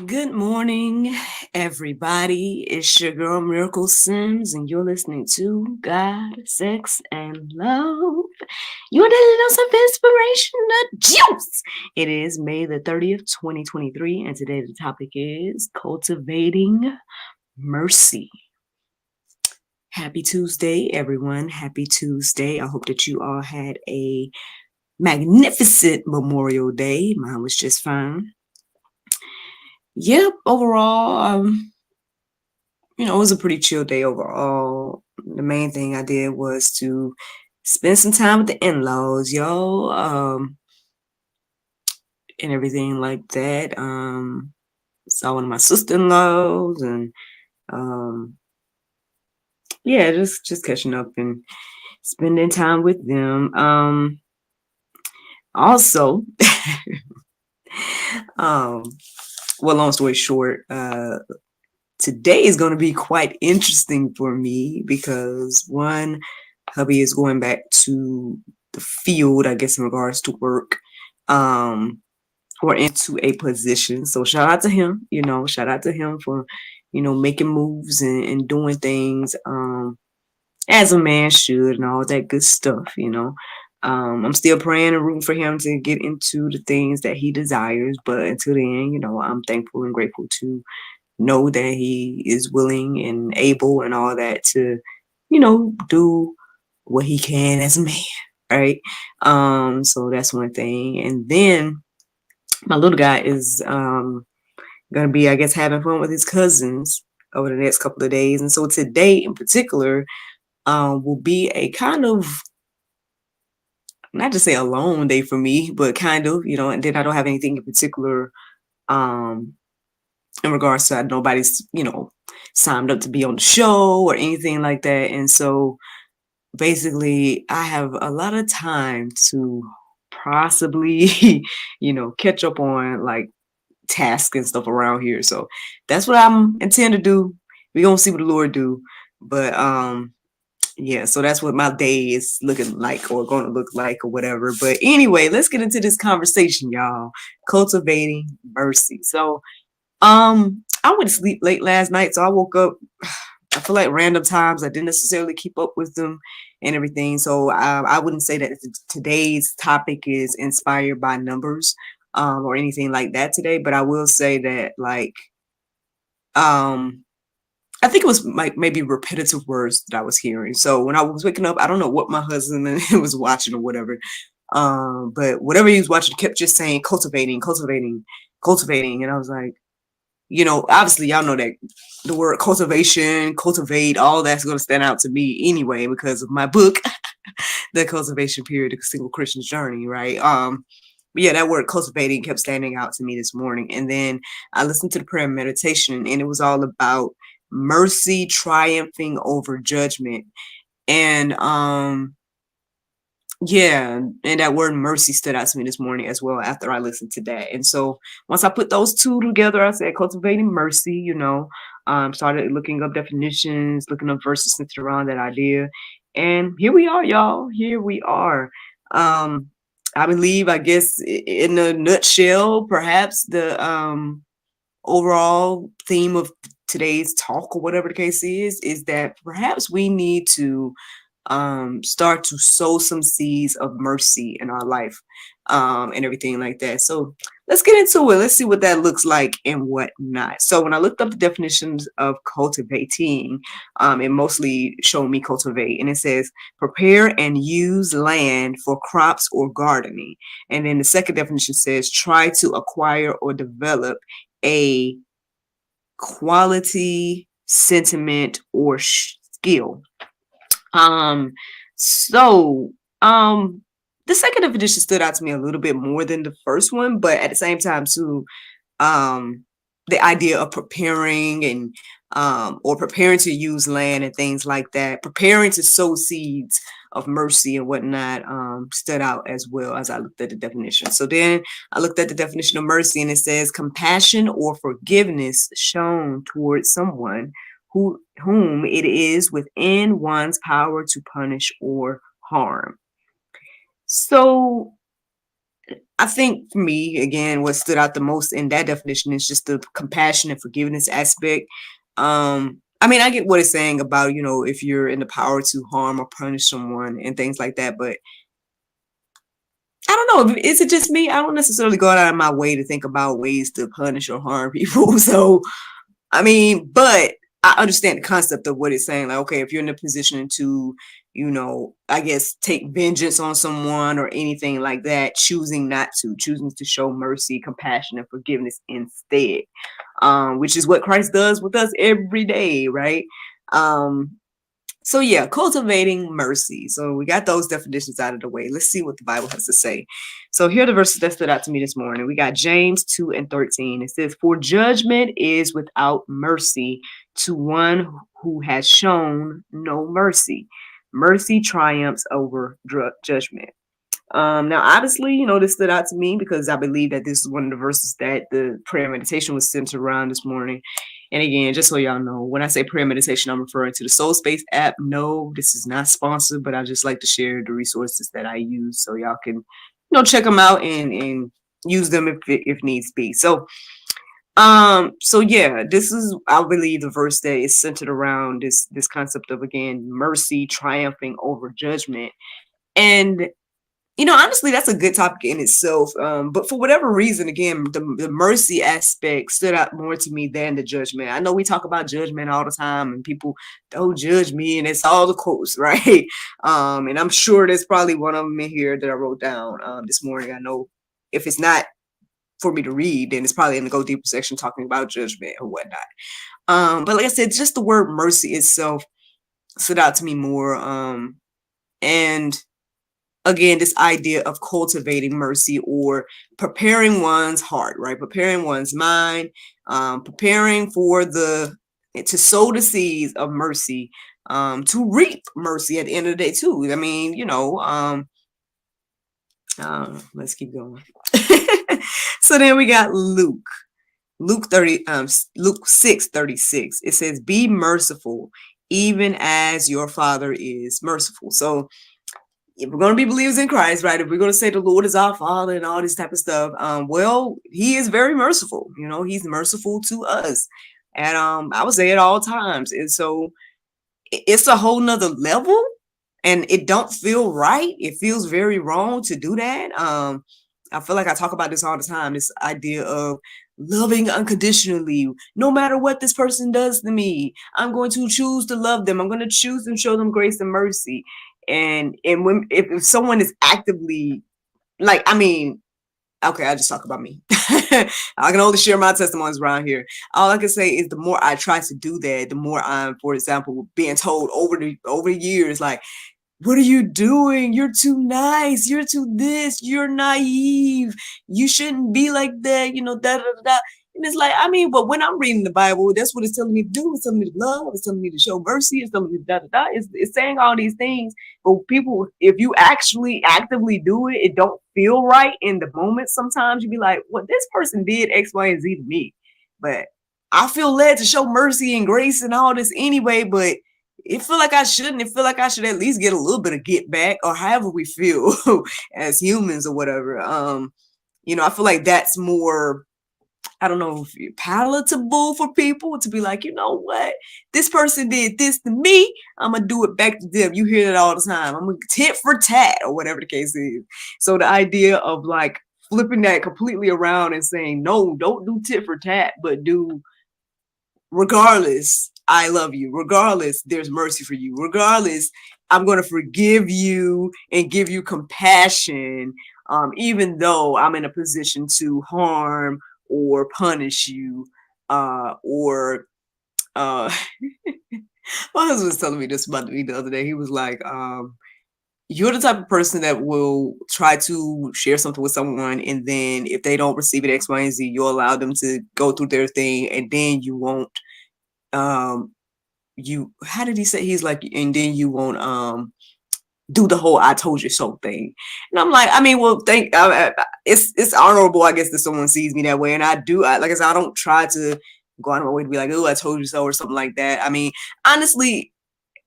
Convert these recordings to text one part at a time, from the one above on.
Good morning, everybody. It's your girl Miracle Sims, and you're listening to God, Sex, and Love. You're daily dose of inspiration, the juice. It is May the 30th, 2023, and today the topic is Cultivating Mercy. Happy Tuesday, everyone. Happy Tuesday. I hope that you all had a magnificent Memorial Day. Mine was just fine. Yep, overall, it was a pretty chill day overall. The main thing I did was to spend some time with the in-laws, y'all, and everything like that. Saw one of my sister-in-laws and yeah, just catching up and spending time with them. Also, well, long story short, today is going to be quite interesting for me because one, hubby is going back to the field, I guess, in regards to work, or into a position. So shout out to him, shout out to him for, making moves and doing things, as a man should and all that good stuff, I'm still praying and rooting for him to get into the things that he desires. But until then, I'm thankful and grateful to know that he is willing and able and all that to, do what he can as a man, right? So that's one thing. And then my little guy is gonna be, I guess, having fun with his cousins over the next couple of days. And so today in particular will be a kind of, not to say a lone day for me, but kind of, and then I don't have anything in particular in regards to nobody's, signed up to be on the show or anything like that. And so basically I have a lot of time to possibly, catch up on like tasks and stuff around here. So that's what I'm intend to do. We're gonna see what the Lord do. But yeah, so that's what my day is looking like or going to look like or whatever. But anyway, let's get into this conversation, y'all. Cultivating mercy. So I went to sleep late last night, so I woke up, I feel like random times. I didn't necessarily keep up with them and everything. So I wouldn't say that today's topic is inspired by numbers or anything like that today. But I will say that like I think it was like maybe repetitive words that I was hearing. So when I was waking up, I don't know what my husband was watching or whatever. But whatever he was watching kept just saying cultivating, cultivating, cultivating. And I was like, obviously y'all know that the word cultivation, cultivate, all that's going to stand out to me anyway because of my book, The Cultivation Period, A Single Christian's Journey, right? But yeah, that word cultivating kept standing out to me this morning. And then I listened to the prayer meditation and it was all about mercy triumphing over judgment. And yeah, and that word mercy stood out to me this morning as well after I listened to that. And so once I put those two together, I said cultivating mercy, started looking up definitions, looking up verses centered around that idea. And here we are, y'all. Here we are. I believe, I guess, in a nutshell, perhaps the overall theme of today's talk or whatever the case is that perhaps we need to start to sow some seeds of mercy in our life and everything like that. So let's get into it. Let's see what that looks like and what not. So when I looked up the definitions of cultivating, it mostly showed me cultivate, and it says prepare and use land for crops or gardening. And then the second definition says try to acquire or develop a quality, sentiment, or skill. So the second definition stood out to me a little bit more than the first one, but at the same time too, the idea of preparing and or preparing to use land and things like that, preparing to sow seeds of mercy and whatnot, stood out as well as I looked at the definition. So then I looked at the definition of mercy and it says compassion or forgiveness shown towards someone whom it is within one's power to punish or harm. So I think for me, again, what stood out the most in that definition is just the compassion and forgiveness aspect. I mean, I get what it's saying about, if you're in the power to harm or punish someone and things like that, but I don't know. Is it just me? I don't necessarily go out of my way to think about ways to punish or harm people. So, I mean, but I understand the concept of what it's saying. Like, okay, if you're in a position to, I guess take vengeance on someone or anything like that, choosing not to, choosing to show mercy, compassion, and forgiveness instead, which is what Christ does with us every day, right? So yeah, cultivating mercy. So we got those definitions out of the way. Let's see what the Bible has to say. So here are the verses that stood out to me this morning. We got James 2:13. It says, "For judgment is without mercy to one who has shown no mercy. Mercy triumphs over judgment." Now, obviously, this stood out to me because I believe that this is one of the verses that the prayer meditation was centered around this morning. And again, just so y'all know, when I say prayer meditation, I'm referring to the Soul Space app. No, this is not sponsored, but I just like to share the resources that I use so y'all can, check them out and use them if needs be. So yeah, this is, I believe, the verse that is centered around this concept of, again, mercy triumphing over judgment. And honestly, that's a good topic in itself. But for whatever reason, again, the mercy aspect stood out more to me than the judgment. I know we talk about judgment all the time, and people don't judge me, and it's all the quotes, right? And I'm sure there's probably one of them in here that I wrote down this morning. I know if it's not for me to read, then it's probably in the Go Deeper section talking about judgment or whatnot. But like I said, just the word mercy itself stood out to me more. And again, this idea of cultivating mercy or preparing one's heart, right? Preparing one's mind, preparing to sow the seeds of mercy, to reap mercy at the end of the day too. I mean, let's keep going. So then we got Luke 6:36. It says, "Be merciful, even as your Father is merciful." So if we're going to be believers in Christ, right? If we're going to say the Lord is our Father and all this type of stuff, well, He is very merciful. He's merciful to us, and I would say at all times. And so it's a whole nother level, and it don't feel right. It feels very wrong to do that. I feel like I talk about this all the time. This idea of loving unconditionally, no matter what this person does to me, I'm going to choose to love them. I'm going to choose to show them grace and mercy. And when if someone is actively, like, I mean, okay, I'll just talk about me. I can only share my testimonies around here. All I can say is the more I try to do that, the more I'm, for example, being told over the years, like, what are you doing? You're too nice. You're too this. You're naive. You shouldn't be like that. Da da da. And it's like, I mean, but when I'm reading the Bible, that's what it's telling me to do. It's telling me to love. It's telling me to show mercy. It's telling me to da da da. It's saying all these things. But people, if you actually actively do it, it don't feel right in the moment. Sometimes you be like, well, this person did X, Y, and Z to me, but I feel led to show mercy and grace and all this anyway. But it feel like I shouldn't. It feel like I should at least get a little bit of get back, or however we feel as humans or whatever. I feel like that's more, I don't know, if palatable for people to be like, you know what, this person did this to me, I'm gonna do it back to them. You hear that all the time. I'm gonna tit for tat or whatever the case is. So the idea of like flipping that completely around and saying, no, don't do tit for tat, but do, regardless, I love you. Regardless, there's mercy for you. Regardless, I'm going to forgive you and give you compassion, even though I'm in a position to harm or punish you, or my husband was telling me this about me the other day. He was like, you're the type of person that will try to share something with someone, and then if they don't receive it X, Y, and Z, you'll allow them to go through their thing, and then you won't, how did he say, he's like, and then you won't do the whole I told you so thing. And I'm like, I mean, well, it's honorable, I guess, that someone sees me that way. And like I said, I don't try to go out of my way to be like, oh, I told you so or something like that. I mean, honestly,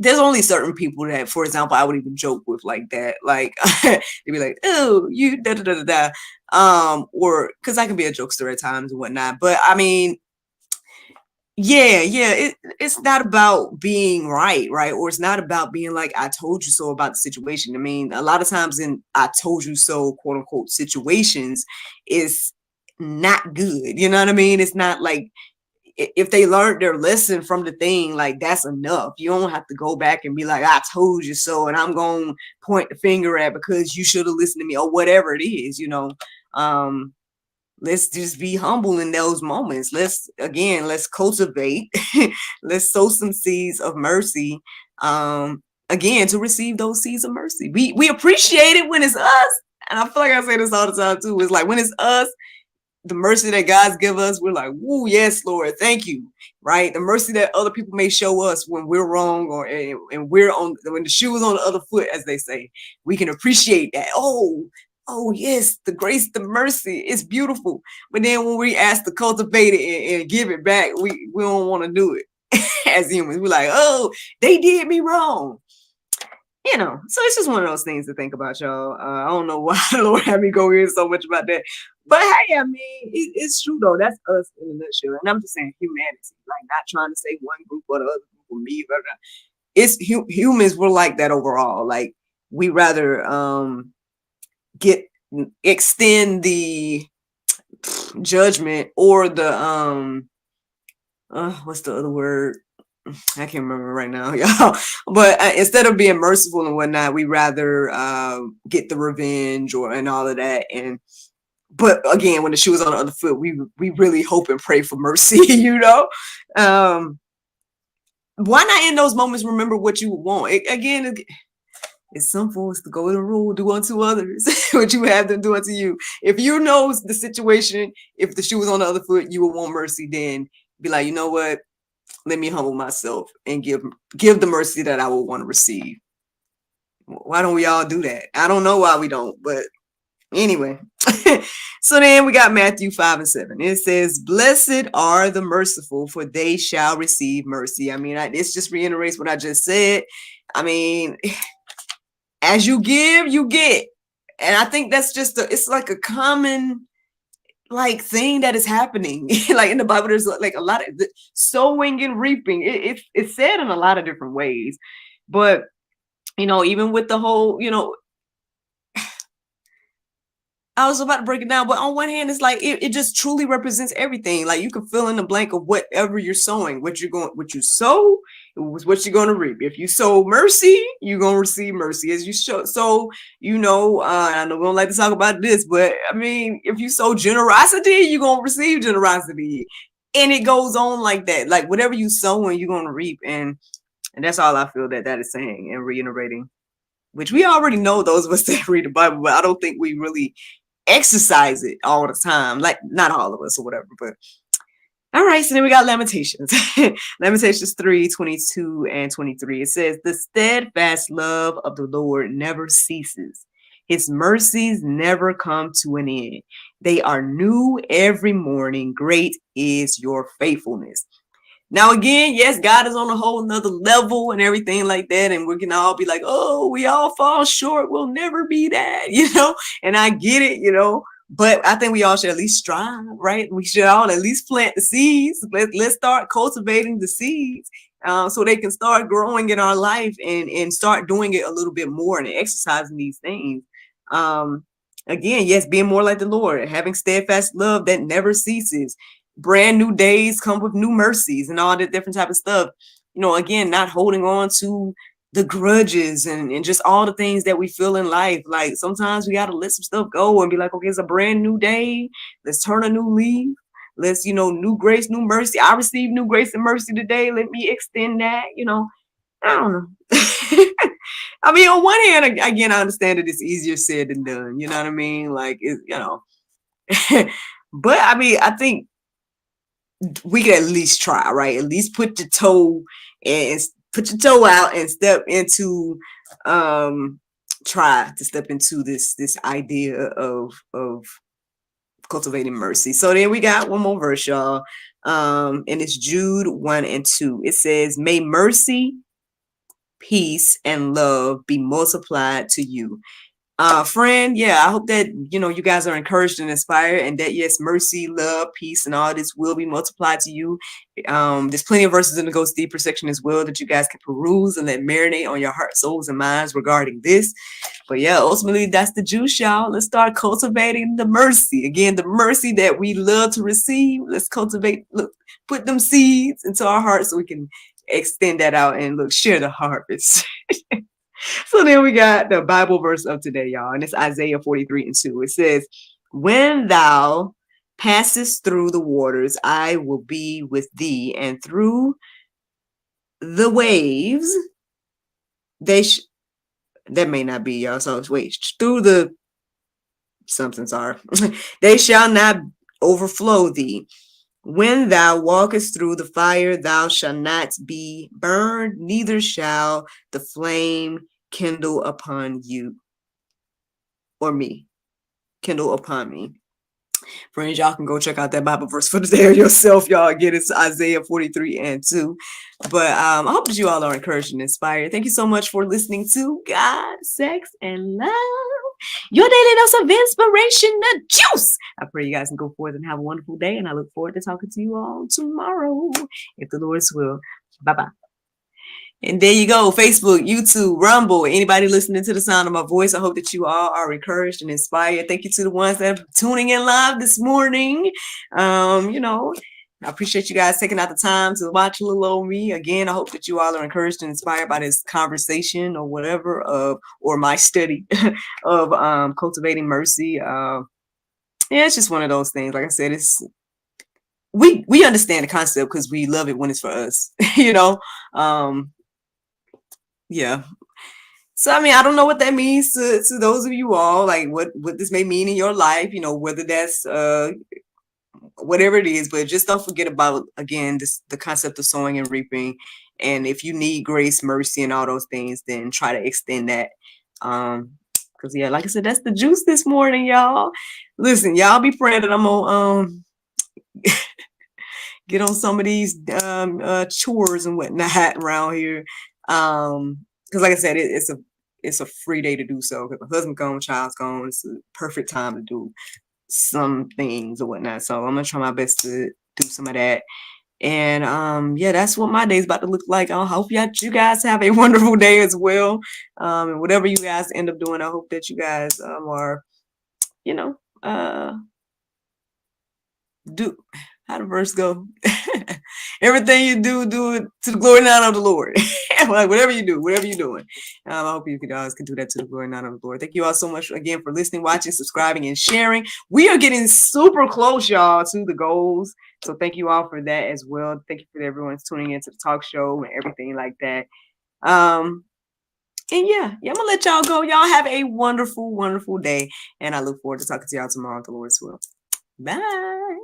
there's only certain people that, for example, I would even joke with like that. Like they'd be like, "Oh, you da da da da da," or because I can be a jokester at times and whatnot. But I mean, yeah, it's not about being right, or it's not about being like I told you so about the situation. I mean, a lot of times in I told you so, quote unquote, situations is not good. You know what I mean? It's not like if they learned their lesson from the thing, like that's enough. You don't have to go back and be like, I told you so, and I'm going to point the finger at because you should have listened to me or whatever it is, you know. Let's just be humble in those moments. Let's cultivate, let's sow some seeds of mercy. Again, to receive those seeds of mercy. We appreciate it when it's us. And I feel like I say this all the time too. It's like when it's us, the mercy that God's give us, we're like, woo, yes, Lord, thank you. Right? The mercy that other people may show us when we're wrong or and we're on when the shoe is on the other foot, as they say, we can appreciate that. Oh yes, the grace, the mercy, it's beautiful. But then when we ask to cultivate it and give it back, we don't want to do it as humans. We're like, oh, they did me wrong. You know, so it's just one of those things to think about, y'all. I don't know why the Lord had me go in so much about that, but hey, I mean, it's true though. That's us in a nutshell, and I'm just saying humanity, like not trying to say one group or the other group or me, but it's humans. We're like that overall. Like we rather extend the judgment or the what's the other word? I can't remember right now, y'all. But instead of being merciful and whatnot, we rather get the revenge and all of that. But again, when the shoe is on the other foot, we really hope and pray for mercy, you know. Why not in those moments remember what you would want? It's simple. It's the golden rule: do unto others what you have them do unto you. If you know the situation, if the shoe was on the other foot, you would want mercy. Then be like, you know what? Let me humble myself and give the mercy that I would want to receive. Why don't we all do that? I don't know why we don't, but anyway. So then we got Matthew 5:7. It says, "Blessed are the merciful, for they shall receive mercy." I mean, this just reiterates what I just said. I mean, as you give, you get. And I think that's just it's like a common like thing that is happening. Like in the Bible, there's like a lot of sowing and reaping. It's said in a lot of different ways. But you know, even with the whole, you know, I was about to break it down, but on one hand, it's like it just truly represents everything. Like you can fill in the blank of whatever you're sowing, what you sow is what you're gonna reap. If you sow mercy, you're gonna receive mercy. As you sow, you know, I know we don't like to talk about this, but I mean, if you sow generosity, you're gonna receive generosity, and it goes on like that. Like whatever you sow, and you're gonna reap, and that's all I feel that is saying and reiterating. Which we already know, those of us that read the Bible, but I don't think we really exercise it all the time, like not all of us or whatever. But all right, so then we got Lamentations. Lamentations 3:22 and 23. It says, "The steadfast love of the Lord never ceases. His mercies never come to an end. They are new every morning. Great is your faithfulness." Now, again, yes, God is on a whole nother level and everything like that. And we can all be like, oh, we all fall short. We'll never be that, you know? And I get it, you know, but I think we all should at least strive, right? We should all at least plant the seeds. Let's start cultivating the seeds so they can start growing in our life and start doing it a little bit more and exercising these things. Again, yes, being more like the Lord, having steadfast love that never ceases. Brand new days come with new mercies and all that different type of stuff. You know, again, not holding on to the grudges and just all the things that we feel in life. Like sometimes we got to let some stuff go and be like, okay, it's a brand new day. Let's turn a new leaf. Let's, you know, new grace, new mercy. I received new grace and mercy today. Let me extend that, you know. I don't know. I mean, on one hand, again, I understand that it's easier said than done. You know what I mean? Like, you know. But I mean, I think we could at least try, right? At least put your toe out and step into try to step into this idea of cultivating mercy. So then we got one more verse, y'all. And it's Jude 1 and 2. It says, "May mercy peace, and love be multiplied to you. Friend, yeah, I hope that you guys are encouraged and inspired, and that yes, mercy, love, peace, and all this will be multiplied to you. There's plenty of verses in the Goes Deeper section as well that you guys can peruse and let marinate on your heart, souls, and minds regarding this. But yeah, ultimately that's the juice, y'all. Let's start cultivating the mercy. Again, the mercy that we love to receive. Let's cultivate, look, put them seeds into our hearts so we can extend that out and look, share the harvest. So then we got the Bible verse of today, y'all, and it's Isaiah 43:2. It says, when thou passest through the waters, I will be with thee, and through the waves, that may not be, y'all, so wait, through the something's are they shall not overflow thee. When thou walkest through the fire, thou shalt not be burned, neither shall the flame kindle upon you, or me, kindle upon me. Friends, y'all can go check out that Bible verse for today yourself. Y'all, again, it's Isaiah 43:2. But I hope that you all are encouraged and inspired. Thank you so much for listening to God, Sex, and Love, your daily dose of inspiration, the juice. I pray you guys can go forth and have a wonderful day, and I look forward to talking to you all tomorrow, if the Lord's will. Bye-bye. And there you go, Facebook, YouTube, Rumble, anybody listening to the sound of my voice. I hope that you all are encouraged and inspired. Thank you to the ones that are tuning in live this morning. I appreciate you guys taking out the time to watch a little old me. Again, I hope that you all are encouraged and inspired by this conversation or whatever, or my study of cultivating mercy. Yeah, it's just one of those things. Like I said, we understand the concept because we love it when it's for us, yeah. So, I mean, I don't know what that means to those of you all, like what this may mean in your life, whether that's whatever it is, but just don't forget about, again, the concept of sowing and reaping. And if you need grace, mercy, and all those things, then try to extend that. Because, yeah, like I said, that's the juice this morning, y'all. Listen, y'all be praying that I'm going to get on some of these chores and whatnot around here. Because like I said, it's a free day to do so. Because my husband gone, child's gone. It's a perfect time to do some things or whatnot. So I'm gonna try my best to do some of that. And yeah, that's what my day is about to look like. I hope you guys have a wonderful day as well. And whatever you guys end up doing, I hope that you guys are, do how the verse go? Everything you do it to the glory and honor of the Lord. Like whatever you do, whatever you're doing. I hope you guys can do that to the glory and honor of the Lord. Thank you all so much again for listening, watching, subscribing, and sharing. We are getting super close, y'all, to the goals. So thank you all for that as well. Thank you for everyone tuning into the talk show and everything like that. And yeah, I'm gonna let y'all go. Y'all have a wonderful, wonderful day. And I look forward to talking to y'all tomorrow at the Lord's will. Bye.